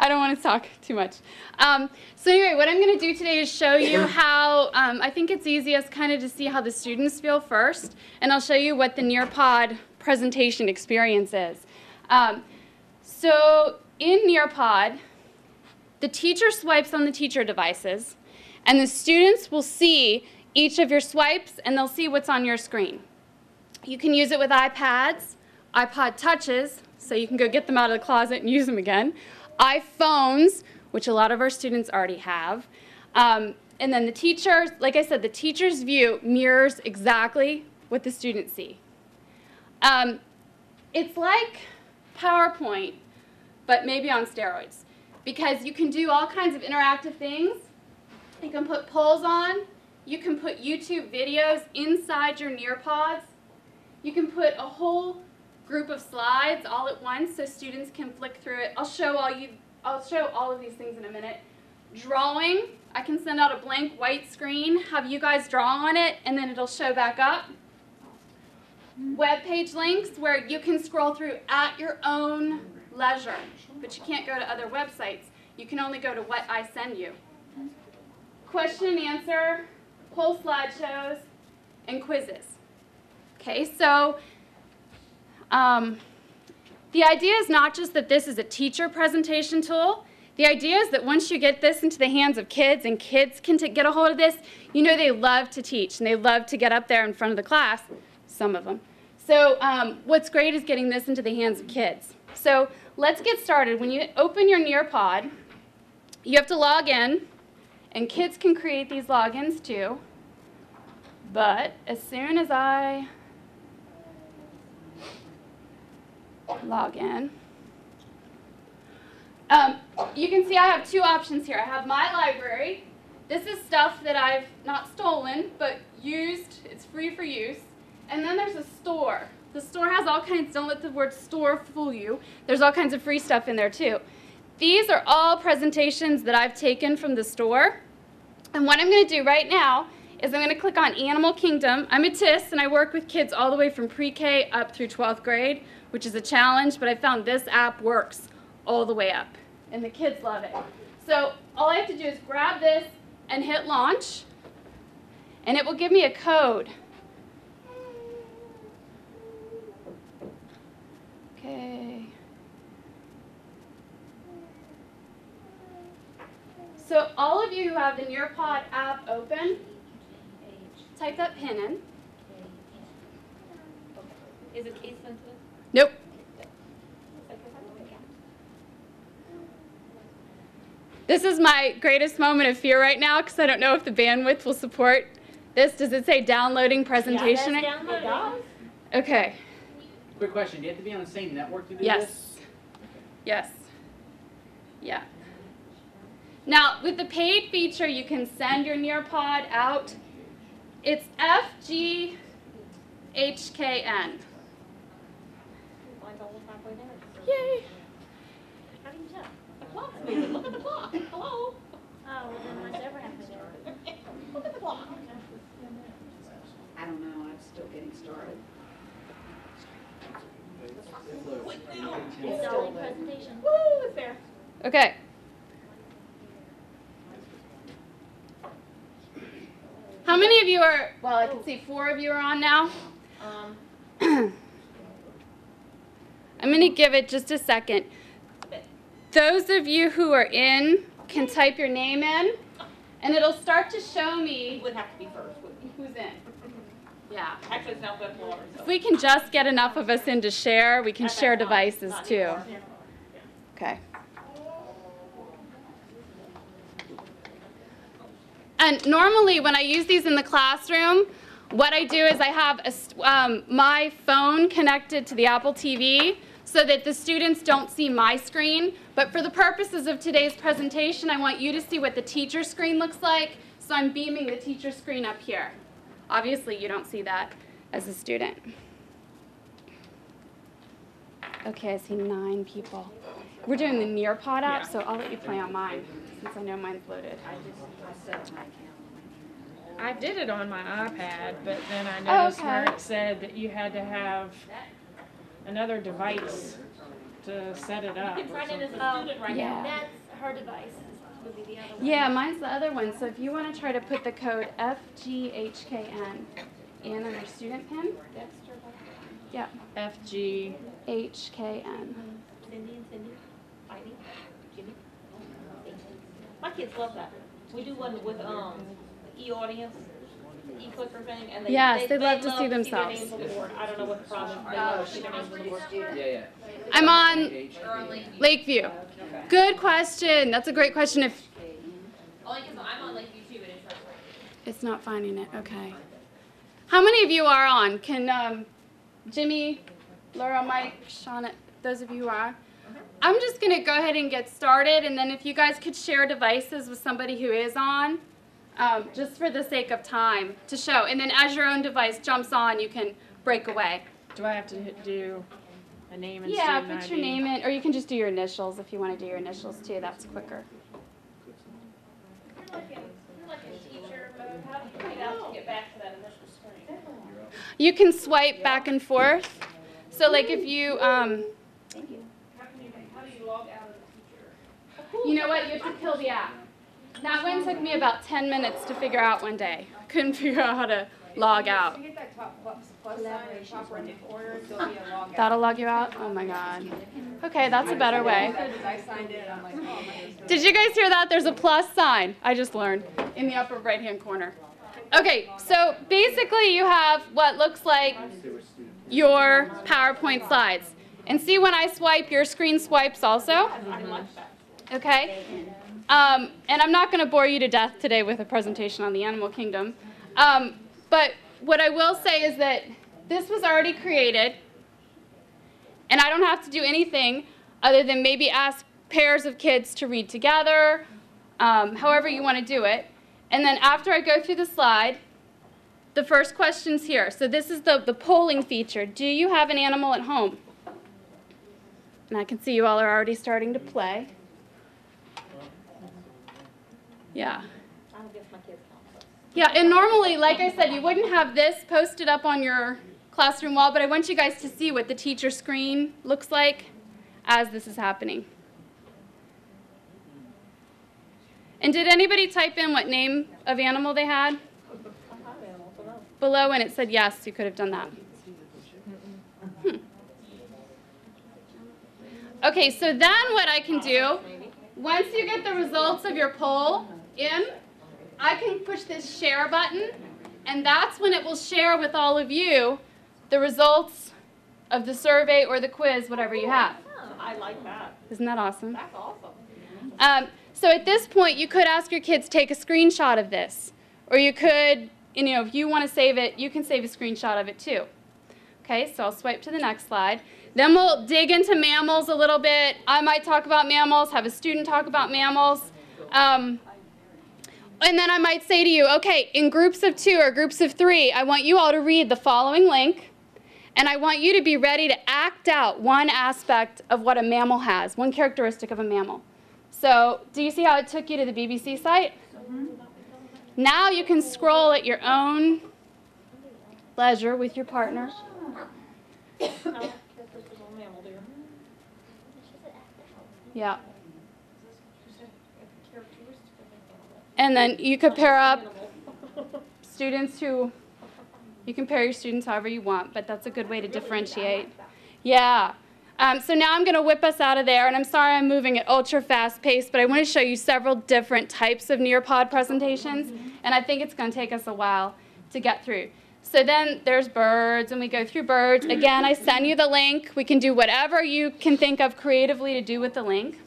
I don't want to talk too much. So anyway, what I'm going to do today is show you how, I think it's easiest kind of to see how the students feel first, and I'll show you what the Nearpod presentation experience is. So in Nearpod, the teacher swipes on the teacher devices, and the students will see each of your swipes, and they'll see what's on your screen. You can use it with iPads, iPod Touches, so you can go get them out of the closet and use them again, iPhones, which a lot of our students already have, and then the teachers, like I said, the teacher's view mirrors exactly what the students see. It's like PowerPoint, but maybe on steroids, because you can do all kinds of interactive things. You can put polls on. You can put YouTube videos inside your Nearpods. You can put a whole group of slides all at once so students can flick through it. I'll show all of these things in a minute. Drawing, I can send out a blank white screen, have you guys draw on it, and then it'll show back up. Web page links where you can scroll through at your own leisure, but you can't go to other websites. You can only go to what I send you. Question and answer, whole slideshows, and quizzes. Okay, so the idea is not just that this is a teacher presentation tool. The idea is that once you get this into the hands of kids and kids can get a hold of this, you know they love to teach and they love to get up there in front of the class, some of them. So what's great is getting this into the hands of kids. So let's get started. When you open your Nearpod, you have to log in, and kids can create these logins too. But as soon as I log in, you can see I have two options here. I have my library. This is stuff that I've not stolen, but used. It's free for use. And then there's a store. The store has all kinds, don't let the word store fool you. There's all kinds of free stuff in there too. These are all presentations that I've taken from the store. And what I'm going to do right now is I'm going to click on Animal Kingdom. I'm a TIS, and I work with kids all the way from pre-K up through 12th grade, which is a challenge, but I found this app works all the way up, and the kids love it. So all I have to do is grab this and hit launch, and it will give me a code. Okay. So all of you who have the Nearpod app open, type that pin in. Is it case sensitive? Nope. This is my greatest moment of fear right now because I don't know if the bandwidth will support this. Does it say downloading presentation? Yeah, it does. Okay. Quick question, do you have to be on the same network to do Yes. this? Yes. Yeah. Now, with the paid feature, you can send your Nearpod out. It's FGHKN. Yay! How do you tell? The clock's moving. Look at the clock. Hello? Oh, well, then what's ever happened there? Look at the clock. I don't know. I'm still getting started. Installing presentation. Woo! It's there. Okay. How many of you are, well, I can see 4 of you are on now. I'm going to give it just a second. Those of you who are in can type your name in, and it'll start to show me You would have to be first, wouldn't you? who's in. Yeah. Actually, it's now good water. If we can just get enough of us in to share, we can share devices too. Okay. And normally when I use these in the classroom, what I do is I have my phone connected to the Apple TV so that the students don't see my screen. But for the purposes of today's presentation, I want you to see what the teacher screen looks like, so I'm beaming the teacher screen up here. Obviously, you don't see that as a student. Okay, I see 9 people. We're doing the Nearpod app, so I'll let you play on mine, since I know mine's loaded. I set up my account. I did it on my iPad, but then I noticed where it said that you had to have another device to set it up. You can or sign in as a something. student right Yeah. now. That's her device. Would be the other one. Yeah, mine's the other one. So if you want to try to put the code FGHKN in on your student pin. Dexter, Yeah. FG. HKN. Cindy and Cindy, Heidi, Jimmy. My kids love that. We do one with e-audience, the e-clicker thing, and Yes, they love to see their themselves. names on the board. I don't know what the problem is. They love to see their names on the board. Yeah. I'm on Lakeview. Good question. That's a great question. If Only because I'm on Lakeview too, but it's not. it's not finding it, okay. How many of you are on? Can Jimmy, Laura, Mike, Shauna, those of you who are? I'm just going to go ahead and get started, and then if you guys could share devices with somebody who is on, just for the sake of time to show. And then as your own device jumps on, you can break away. Do I have to do a name and Yeah, student put your ID? name in, or you can just do your initials if you want to do your initials too. That's quicker. You're like a teacher, but how do you get out to get back to that initial screen? You can swipe back and forth. So like if you, How do you log out of the teacher? you know what, you have to kill the app. That one took me about 10 minutes to figure out one day. Couldn't figure out how to log out. You hit that plus sign in the top right corner, there'll be a log out. That'll log you out? Oh my God. Okay, that's a better way. I signed in, I'm like, oh my goodness. Did you guys hear that? There's a plus sign, I just learned, in the upper right-hand corner. Okay, so basically you have what looks like your PowerPoint slides. And see when I swipe, your screen swipes also? I like that. Okay? And I'm not going to bore you to death today with a presentation on the animal kingdom. But what I will say is that this was already created, and I don't have to do anything other than maybe ask pairs of kids to read together, however you want to do it. And then after I go through the slide, the first question's here. So this is the polling feature. Do you have an animal at home? And I can see you all are already starting to play. Yeah. I don't guess my kids count. Yeah, and normally, like I said, you wouldn't have this posted up on your classroom wall, but I want you guys to see what the teacher screen looks like as this is happening. And did anybody type in what name of animal they had? Below, and it said yes, you could have done that. Okay, so then what I can do, once you get the results of your poll in, I can push this share button, and that's when it will share with all of you the results of the survey or the quiz, whatever you have. I like that. Isn't that awesome? That's awesome. So at this point, you could ask your kids, take a screenshot of this. Or you could, if you want to save it, you can save a screenshot of it too. Okay, so I'll swipe to the next slide. Then we'll dig into mammals a little bit. I might talk about mammals, have a student talk about mammals. And then I might say to you, okay, in groups of 2 or groups of 3, I want you all to read the following link. And I want you to be ready to act out one aspect of what a mammal has, one characteristic of a mammal. So do you see how it took you to the BBC site? Now you can scroll at your own leisure with your partner. Yeah. And then you could pair up students who, you can pair your students however you want, but that's a good way to differentiate. Yeah. So now I'm going to whip us out of there, and I'm sorry I'm moving at ultra fast pace, but I want to show you several different types of Nearpod presentations, and I think it's going to take us a while to get through. So then there's birds, and we go through birds. Again, I send you the link. We can do whatever you can think of creatively to do with the link.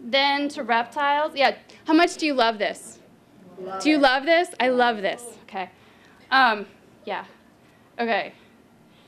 Then to reptiles. Yeah, how much do you love this? Do you love this? I love this. Okay. Yeah. Okay.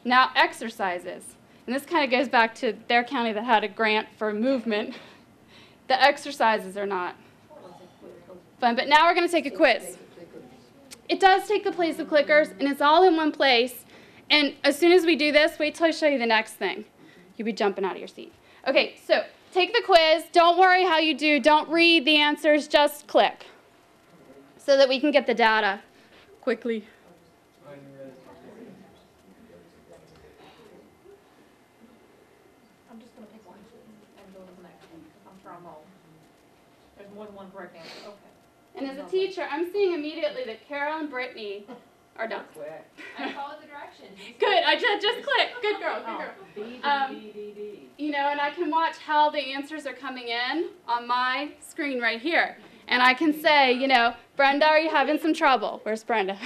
Now exercises. And this kind of goes back to their county that had a grant for movement. The exercises are not fun. But now we're going to take a quiz. It does take the place of clickers, and it's all in one place. And as soon as we do this, wait till I show you the next thing. You'll be jumping out of your seat. Okay, so take the quiz. Don't worry how you do. Don't read the answers. Just click so that we can get the data quickly. answer on home. There's more than one correct answer, okay. And as a teacher, I'm seeing immediately that Carol and Brittany are done. I followed the directions. Good, I just clicked. Good girl, good girl. You know, and I can watch how the answers are coming in on my screen right here. And I can say, you know, Brenda, are you having some trouble? Where's Brenda?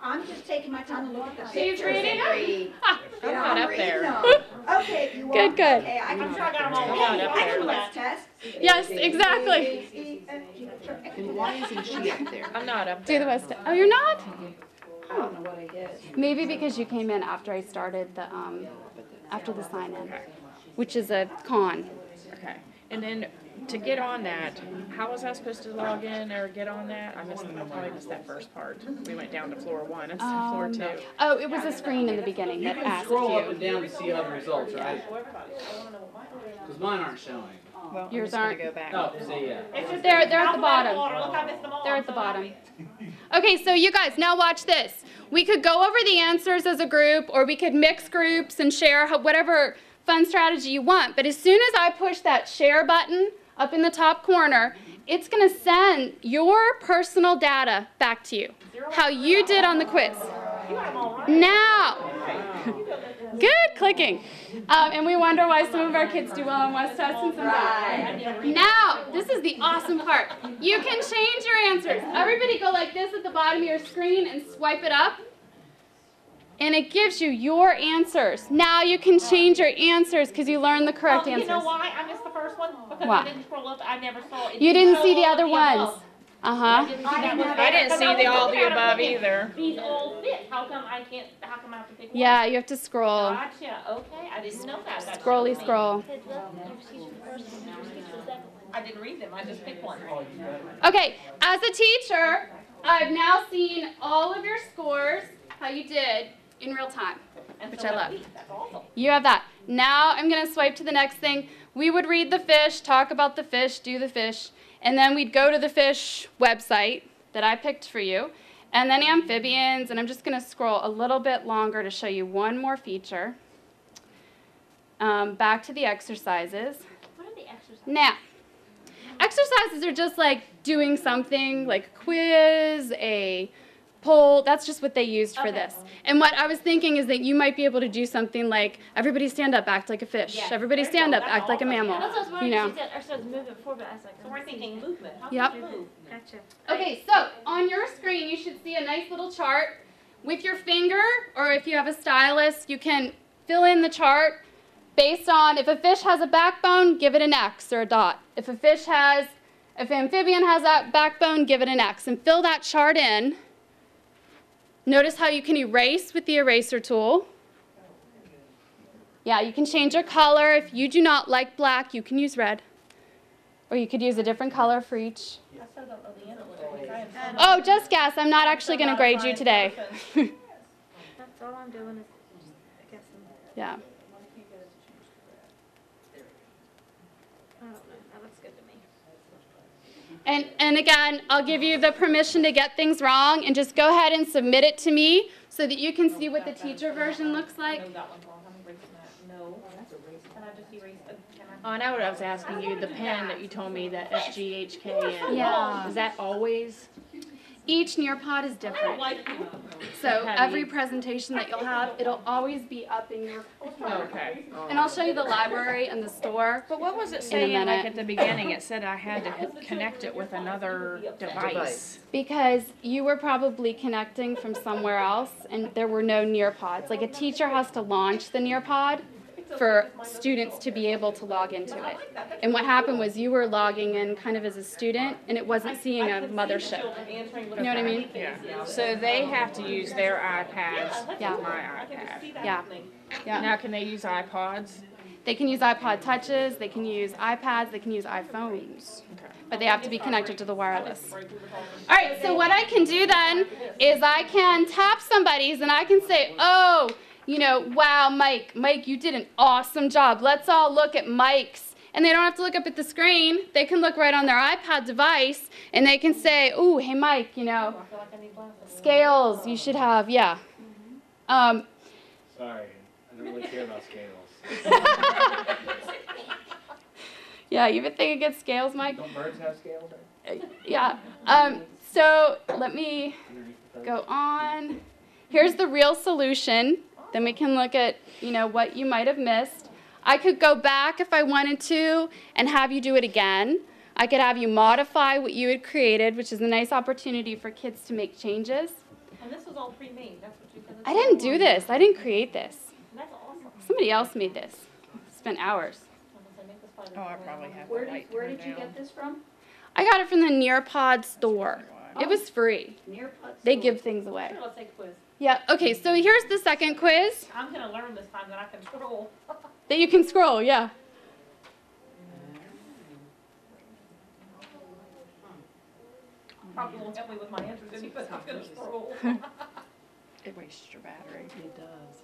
I'm just taking my time to look at the She's pictures reading and them? read. I'm not up there. Okay, you Good, are. good. Okay, I I'm can, sure I got them all. Not up I there. can let's test. Yes, exactly. And why isn't she up there? I'm not up Do there. the West. Oh, you're not? I don't know what I did. Maybe because you came in after I started the after the sign in, which is a con. Okay. And then to get on that, how was I supposed to log in or get on that? I probably missed that first part. We went down to floor 1 instead of floor 2. Oh, it was a screen in the beginning You that can asked scroll up you. and down to see all the results, right? Because mine aren't showing. Well, I'm Yours just gonna aren't. go back. Oh, see, yeah. They're at the bottom. Look, I missed them all. They're at the So bottom. happy. Okay, so you guys, now watch this. We could go over the answers as a group, or we could mix groups and share whatever fun strategy you want. But as soon as I push that share button up in the top corner, it's going to send your personal data back to you, how you did on the quiz. You got them all right. Now, good clicking. And we wonder why some of our kids do well on West tests and some don't. Now, this is the awesome part. You can change your answers. Everybody go like this at the bottom of your screen and swipe it up. And it gives you your answers. Now you can change your answers because you learned the correct You answers. know why I missed the first one? Because Why? I didn't scroll up. I never saw it. You didn't see the show other all ones. above. Uh-huh. Didn't see that one. I didn't see the all the above either. These all fit. How come I can't? How come I have to pick one? Yeah, you have to scroll. Gotcha. Okay. I didn't know that. That Scrolly showed me. scroll. I didn't read them. I just picked one. Okay, as a teacher, I've now seen all of your scores, how you did, in real time, And which so I have love. we. That's awesome. You have that. Now I'm going to swipe to the next thing. We would read the fish, talk about the fish, do the fish, and then we'd go to the fish website that I picked for you, and then amphibians, and I'm just going to scroll a little bit longer to show you one more feature. Back to the exercises. What are the exercises? Now, exercises are just like doing something, like a quiz, a poll. That's just what they used for Okay. this. And what I was thinking is that you might be able to do something like, everybody stand up, act like a fish. Yes, Everybody there you stand go. up, That's act like a awesome. mammal. Yeah. That's what I was wondering. You know. She said I started moving forward, but I was like, So we're thinking movement. How Yep. do you move? Gotcha. Okay, so on your screen, you should see a nice little chart. With your finger, or if you have a stylus, you can fill in the chart based on if a fish has a backbone, give it an X or a dot. If amphibian has that backbone, give it an X, and fill that chart in. Notice how you can erase with the eraser tool. Yeah, you can change your color. If you do not like black, you can use red. Or you could use a different color for each. I still don't know the answer. I have Oh, just guess. I'm not actually going to grade you today. That's all I'm doing is just guessing. Yeah. I don't know. That looks good to me. And again, I'll give you the permission to get things wrong and just go ahead and submit it to me so that you can see what the teacher version looks like. No, that one's wrong. I'm erasing that. No. Can I just erase it? Can I? Oh, and I was asking you, the pen that you told me, that SGHK in. Yeah. Is that always? Each Nearpod is I don't different. like you. So every presentation that you'll have, it'll always be up in your Okay. And I'll show you the library and the store. But what was it In a saying, like minute. at the beginning? It said I had to connect it with another device. Because you were probably connecting from somewhere else and there were no Nearpods. Like a teacher has to launch the Nearpod for students to be able to log into it. And what happened was you were logging in kind of as a student and it wasn't seeing a mothership. You know what I mean? Yeah. So they have to use their iPads. Yeah. My iPad. Yeah. Yeah. Now can they use iPods? They can use iPod touches, they can use iPads, they can use iPhones. But they have to be connected to the wireless. All right, so what I can do then is I can tap somebody's and I can say, oh, you know, wow, Mike, you did an awesome job. Let's all look at Mike's. And they don't have to look up at the screen. They can look right on their iPad device and they can say, ooh, hey, Mike, you know, scales you should have, yeah. Sorry, I don't really care about scales. Yeah, Yeah, you would think it gets scales, Mike. Don't birds have scales? Yeah. So let me go on. Here's the real solution. Then we can look at, what you might have missed. I could go back if I wanted to and have you do it again. I could have you modify what you had created, which is a nice opportunity for kids to make changes. And this was all pre-made, that's what you said. I didn't do this. I didn't create this. That's awesome. Somebody else made this. Spent hours. Oh, I probably have Where the light where turned did you down. get this from? I got it from the Nearpod Store. It was free. Nearpod They Store. give things away. Sure, let's take a quiz. Yeah, okay, so here's the second quiz I'm gonna learn this time that I can scroll. that you can scroll, yeah. Probably won't help me with my answers any, but I'm gonna scroll. It wastes your battery. It does.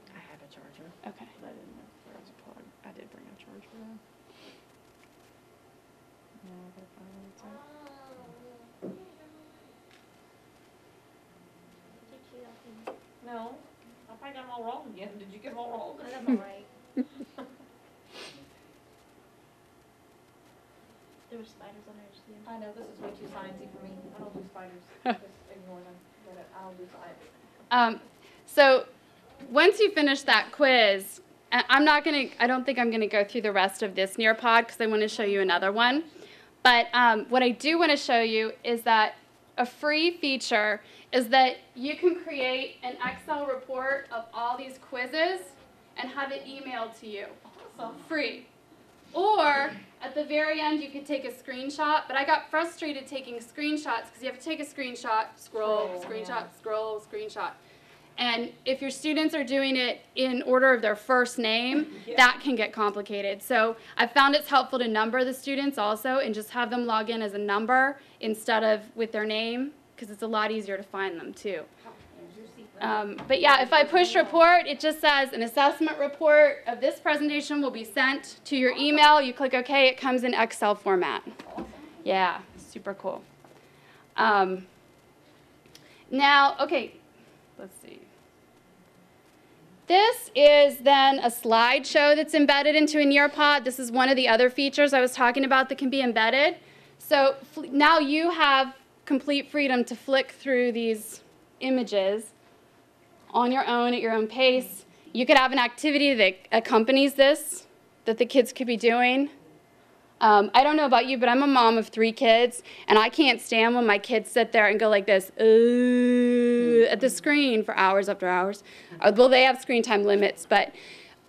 I have a charger. Okay. But I didn't know if there was a plug. I did bring a charger though. No, I gotta find where it's at. Did you, I think, No, I probably got them all wrong again. Did you get them all wrong? I got them right. There were spiders on there too. I know, this is way too sciencey for me. I don't do spiders. Just ignore them. I don't do science. So once you finish that quiz, I don't think I'm gonna go through the rest of this Nearpod because I want to show you another one. But what I do want to show you is that a free feature is that you can create an Excel report of all these quizzes and have it emailed to you. Awesome. Free. Or at the very end you could take a screenshot, but I got frustrated taking screenshots because you have to take a screenshot, scroll, screenshot, scroll, screenshot. And if your students are doing it in order of their first name, that can get complicated. So I found it's helpful to number the students also and just have them log in as a number instead of with their name because it's a lot easier to find them too. But yeah, if I push report, it just says an assessment report of this presentation will be sent to your email. You click OK, it comes in Excel format. Yeah, super cool. Now, okay, let's see. This is then a slideshow that's embedded into a Nearpod. This is one of the other features I was talking about that can be embedded. So now you have complete freedom to flick through these images on your own at your own pace. You could have an activity that accompanies this that the kids could be doing. I don't know about you, but I'm a mom of 3 kids, and I can't stand when my kids sit there and go like this at the screen for hours after hours. Well, they have screen time limits, but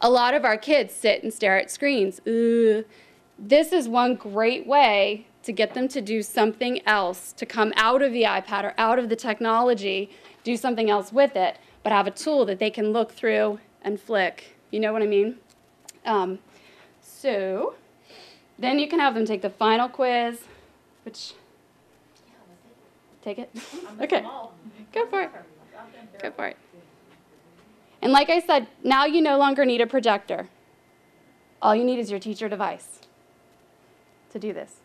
a lot of our kids sit and stare at screens. This is one great way to get them to do something else, to come out of the iPad or out of the technology, do something else with it, but have a tool that they can look through and flick. You know what I mean? So then you can have them take the final quiz, which, take it? Okay, go for it. Go for it. And like I said, now you no longer need a projector. All you need is your teacher device to do this.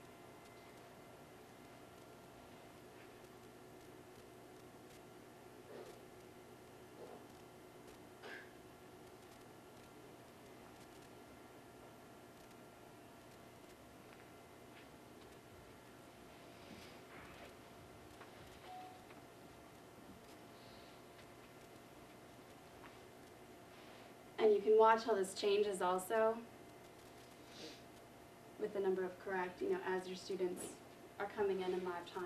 And you can watch how this changes also with the number of correct, as your students are coming in live time.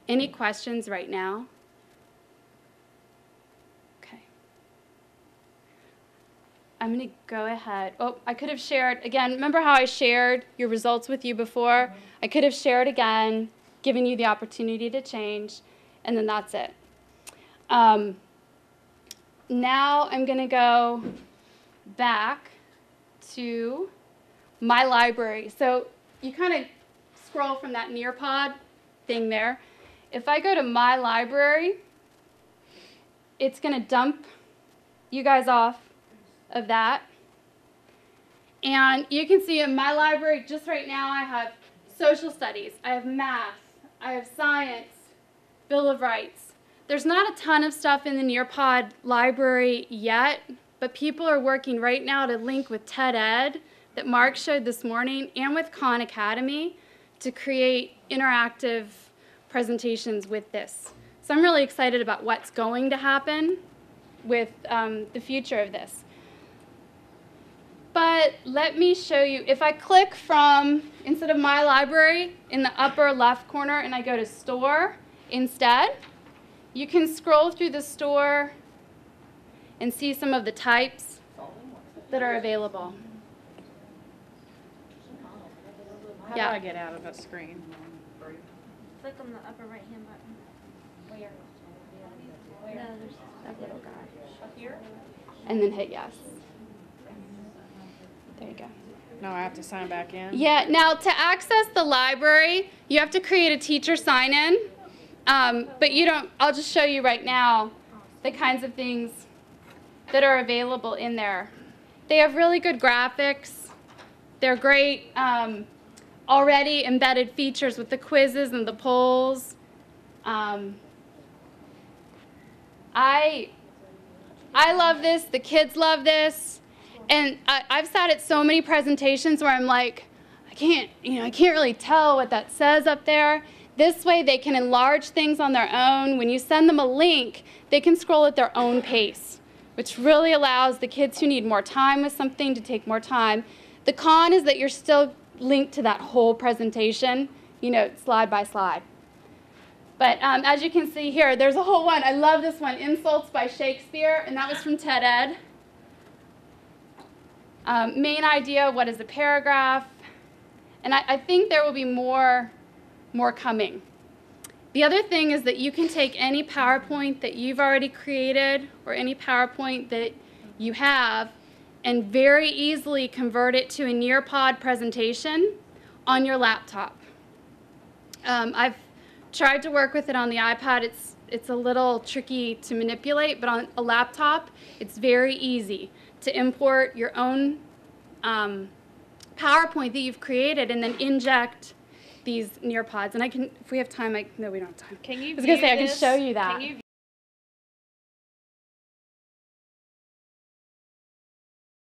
Any questions right now? Okay. I'm going to go ahead. Oh, I could have shared, again, remember how I shared your results with you before? I could have shared again, given you the opportunity to change. And then that's it. Now I'm going to go back to my library. So you kind of scroll from that Nearpod thing there. If I go to my library, it's going to dump you guys off of that. And you can see in my library, just right now, I have social studies, I have math, I have science, Bill of Rights. There's not a ton of stuff in the Nearpod library yet, but people are working right now to link with TED Ed that Mark showed this morning and with Khan Academy to create interactive presentations with this. So I'm really excited about what's going to happen with the future of this. But let me show you, if I click from, instead of my library, in the upper left corner and I go to store instead, you can scroll through the store and see some of the types that are available. How do I get out of a screen? Click on the upper right hand button. Where? No, there's that little guy. Up here? And then hit yes. There you go. No, I have to sign back in? Yeah, now to access the library, you have to create a teacher sign-in. But you don't, I'll just show you right now the kinds of things that are available in there. They have really good graphics. They're great already embedded features with the quizzes and the polls. I love this, the kids love this. And I've sat at so many presentations where I'm like, I can't really tell what that says up there. This way they can enlarge things on their own. When you send them a link, they can scroll at their own pace, which really allows the kids who need more time with something to take more time. The con is that you're still linked to that whole presentation, slide by slide. But as you can see here, there's a whole one. I love this one, Insults by Shakespeare, and that was from TED Ed. Main idea, what is a paragraph? And I think there will be more coming. The other thing is that you can take any PowerPoint that you've already created or any PowerPoint that you have and very easily convert it to a Nearpod presentation on your laptop. I've tried to work with it on the iPad. It's a little tricky to manipulate, but on a laptop, it's very easy to import your own PowerPoint that you've created and then inject these Nearpods. And I can, if we have time, no, we don't have time. Can you I was going to say, I can this? show you that. Can you